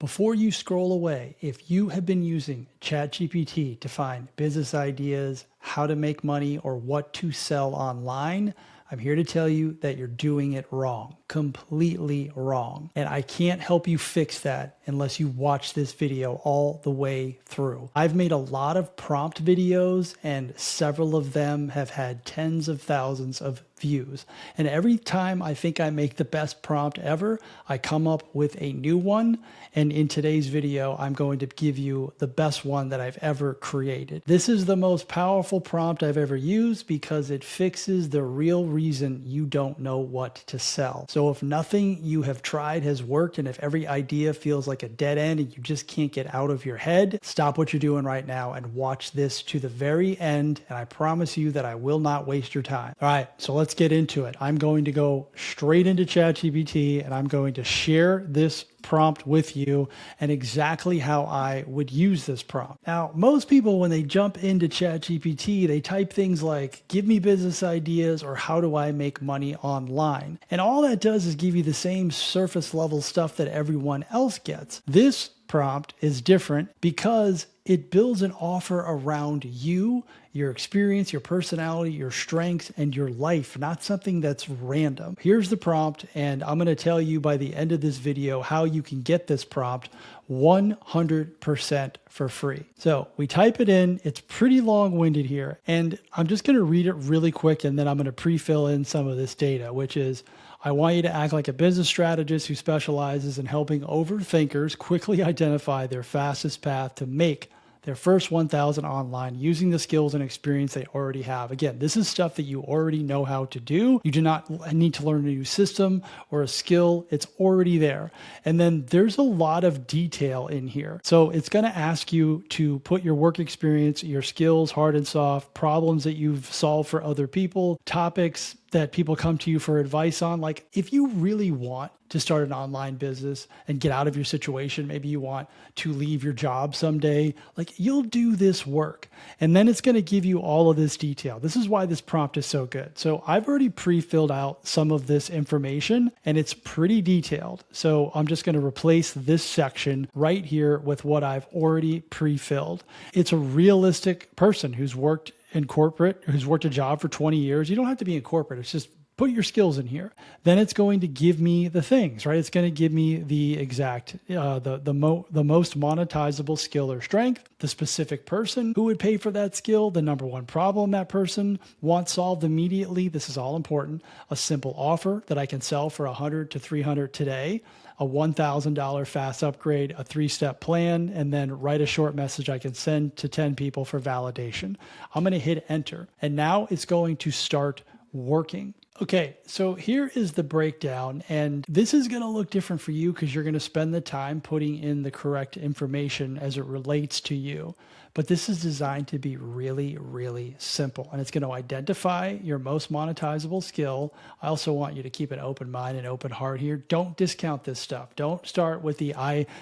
Before you scroll away, if you have been using ChatGPT to find business ideas, how to make money, or what to sell online, I'm here to tell you that you're doing it wrong, completely wrong. And I can't help you fix that unless you watch this video all the way through. I've made a lot of prompt videos and several of them have had tens of thousands of views. And every time I think I make the best prompt ever, I come up with a new one. And in today's video, I'm going to give you the best one that I've ever created. This is the most powerful prompt I've ever used because it fixes the real reason you don't know what to sell. So if nothing you have tried has worked, and if every idea feels like a dead end and you just can't get out of your head, stop what you're doing right now and watch this to the very end. And I promise you that I will not waste your time. All right, so let's get into it. I'm going to go straight into ChatGPT and I'm going to share this prompt with you and exactly how I would use this prompt. Now, most people, when they jump into ChatGPT, they type things like, give me business ideas or how do I make money online? And all that does is give you the same surface level stuff that everyone else gets. This prompt is different because it builds an offer around you, your experience, your personality, your strengths, and your life, not something that's random. Here's the prompt, and I'm going to tell you by the end of this video how you can get this prompt 100% for free. So we type it in. It's pretty long-winded here, and I'm just going to read it really quick, and then I'm going to pre-fill in some of this data, which is, I want you to act like a business strategist who specializes in helping overthinkers quickly identify their fastest path to make their first 1,000 online using the skills and experience they already have. Again, this is stuff that you already know how to do. You do not need to learn a new system or a skill. It's already there. And then there's a lot of detail in here. So it's going to ask you to put your work experience, your skills, hard and soft, problems that you've solved for other people, topics that people come to you for advice on. Like if you really want to start an online business and get out of your situation, maybe you want to leave your job someday, like you'll do this work. And then it's going to give you all of this detail. This is why this prompt is so good. So I've already pre-filled out some of this information and it's pretty detailed. So I'm just going to replace this section right here with what I've already pre-filled. It's a realistic person who's worked in corporate, who's worked a job for 20 years. You don't have to be in corporate. It's just put your skills in here. Then it's going to give me the things, right? It's going to give me the exact, the most monetizable skill or strength, the specific person who would pay for that skill, the number one problem that person wants solved immediately. This is all important. A simple offer that I can sell for 100 to 300 today, a $1,000 fast upgrade, a 3-step plan, and then write a short message I can send to 10 people for validation. I'm going to hit enter. And now it's going to start working. Okay, so here is the breakdown, and this is going to look different for you because you're going to spend the time putting in the correct information as it relates to you. But this is designed to be really, really simple, and it's going to identify your most monetizable skill. I also want you to keep an open mind and open heart here. Don't discount this stuff. Don't start with the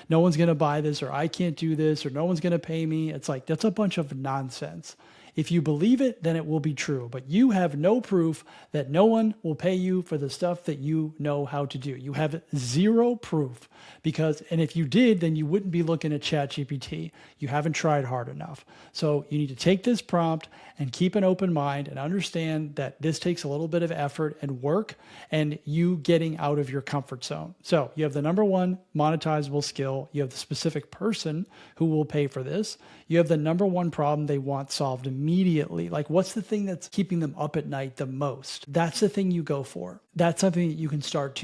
no one's going to buy this, or I can't do this, or no one's going to pay me. It's like, that's a bunch of nonsense. If you believe it, then it will be true. But you have no proof that no one will pay you for the stuff that you know how to do. You have zero proof and if you did, then you wouldn't be looking at ChatGPT. You haven't tried hard enough. So you need to take this prompt and keep an open mind and understand that this takes a little bit of effort and work and you getting out of your comfort zone. So you have the number one monetizable skill. You have the specific person who will pay for this. You have the number one problem they want solved immediately. Like, what's the thing that's keeping them up at night the most? That's the thing you go for. That's something that you can start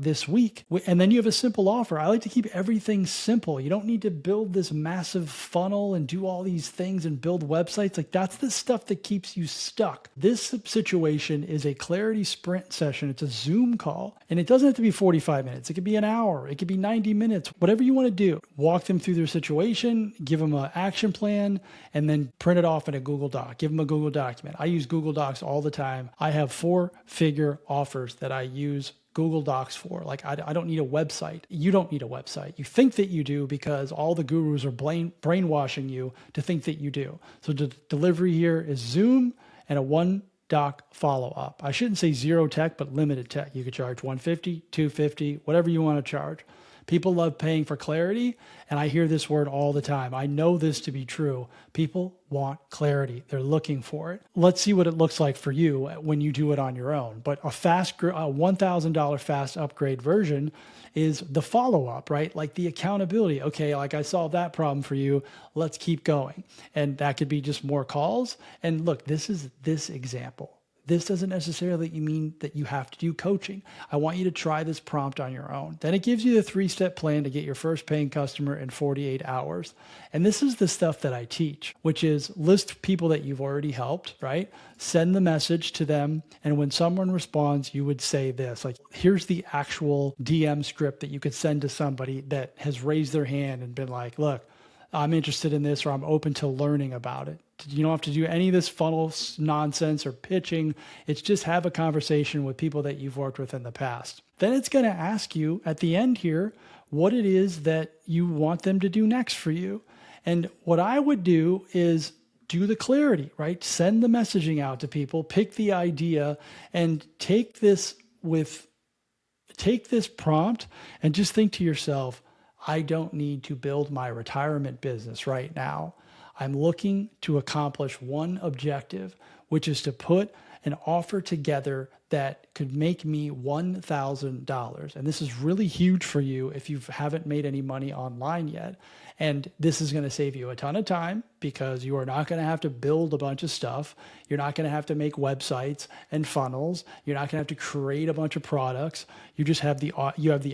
this week. And then you have a simple offer. I like to keep everything simple. You don't need to build this massive funnel and do all these things and build websites. Like, that's the stuff that keeps you stuck. This situation is a clarity sprint session. It's a Zoom call, and it doesn't have to be 45 minutes. It could be an hour. It could be 90 minutes, whatever you want to do. Walk them through their situation, give them an action plan, and then print it off in a Google Doc. Give them a Google document. I use Google Docs all the time. I have 4-figure offers that I use Google Docs for. Like, I don't need a website. You don't need a website. You think that you do because all the gurus are brainwashing you to think that you do. So the delivery here is Zoom and a 1-doc follow-up. I shouldn't say zero tech, but limited tech. You could charge $150, $250, whatever you want to charge. People love paying for clarity, and I hear this word all the time. I know this to be true. People want clarity. They're looking for it. Let's see what it looks like for you when you do it on your own. But a $1,000 fast upgrade version is the follow-up, right? Like the accountability. Okay, like I solved that problem for you. Let's keep going. And that could be just more calls. And look, this is this example. This doesn't necessarily mean that you have to do coaching. I want you to try this prompt on your own. Then it gives you the 3-step plan to get your first paying customer in 48 hours. And this is the stuff that I teach, which is list people that you've already helped, right? Send the message to them. And when someone responds, you would say this, like, here's the actual DM script that you could send to somebody that has raised their hand and been like, look, I'm interested in this, or I'm open to learning about it. You don't have to do any of this funnel nonsense or pitching. It's just have a conversation with people that you've worked with in the past. Then it's going to ask you at the end here what it is that you want them to do next for you. And what I would do is do the clarity, right? Send the messaging out to people, pick the idea, and take this prompt and just think to yourself, I don't need to build my retirement business right now. I'm looking to accomplish one objective, which is to put an offer together that could make me $1,000. And this is really huge for you if you haven't made any money online yet. And this is going to save you a ton of time because you are not going to have to build a bunch of stuff. You're not going to have to make websites and funnels. You're not going to have to create a bunch of products. You just have the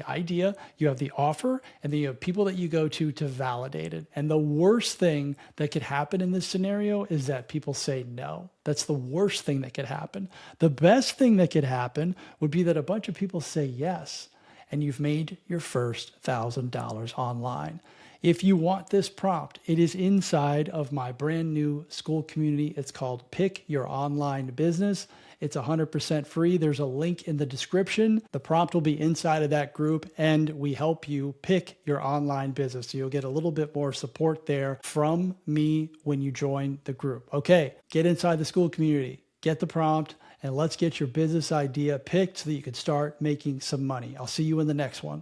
idea, you have the offer, and then you have people that you go to validate it. And the worst thing that could happen in this scenario is that people say no. That's the worst thing that could happen. The best thing that could happen would be that a bunch of people say yes, and you've made your first $1,000 online. If you want this prompt, it is inside of my brand new Skool community. It's called Pick Your Online Business. It's 100% free. There's a link in the description. The prompt will be inside of that group, and we help you pick your online business. So you'll get a little bit more support there from me when you join the group. Okay, get inside the Skool community, get the prompt, and let's get your business idea picked so that you can start making some money. I'll see you in the next one.